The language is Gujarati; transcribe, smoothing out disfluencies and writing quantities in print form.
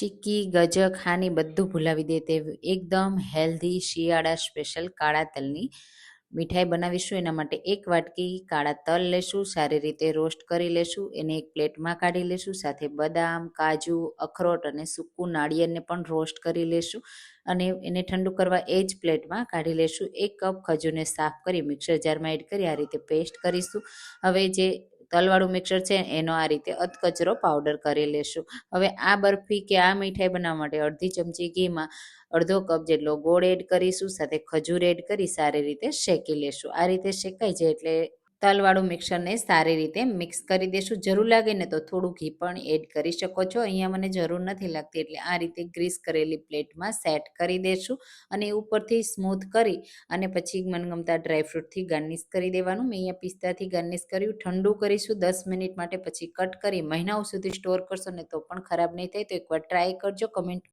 ચીક્કી, ગજક, હાની બધું ભૂલાવી દે તેવી એકદમ હેલ્ધી શિયાળા સ્પેશિયલ કાળા તલની મીઠાઈ બનાવીશું. એના માટે 1 વાટકી કાળા તલ લેશું, સારી રીતે રોસ્ટ કરી લેશું. એને એક પ્લેટમાં કાઢી લેશું. સાથે બદામ, કાજુ, અખરોટ અને સૂકું નાળિયેરને પણ રોસ્ટ કરી લેશું અને એને ઠંડુ કરવા એ જ પ્લેટમાં કાઢી લેશું. 1 કપ ખજૂરને સાફ કરી મિક્સર જારમાં એડ કરી આ રીતે પેસ્ટ કરીશું. હવે જે તલવાળું મિક્સર છે એનો આ રીતે અધકચરો પાવડર કરી લેશું. હવે આ બરફી કે આ મીઠાઈ બનાવવા માટે અડધી ચમચી ઘીમાં અડધો કપ જેટલો ગોળ એડ કરીશું. સાથે ખજૂર એડ કરી સારી રીતે શેકી લેશું. આ રીતે શેકાઈ જાય એટલે તલવાળું મિક્સરને સારી રીતે મિક્સ કરી દેશું. જરૂર લાગે ને તો થોડું ઘી પણ એડ કરી શકો છો. અહીંયા મને જરૂર નથી લાગતી એટલે આ રીતે ગ્રીસ કરેલી પ્લેટમાં સેટ કરી દેશું અને ઉપરથી સ્મૂથ કરી અને પછી મનગમતા ડ્રાયફ્રૂટથી ગાર્નિશ કરી દેવાનું. મેં અહીંયા પિસ્તાથી ગાર્નિશ કર્યું. ઠંડુ કરીશું 10 મિનિટ માટે, પછી કટ કરી મહિનાઓ સુધી સ્ટોર કરશો ને તો પણ ખરાબ નહીં થાય. તો એકવાર ટ્રાય કરજો. કમેન્ટ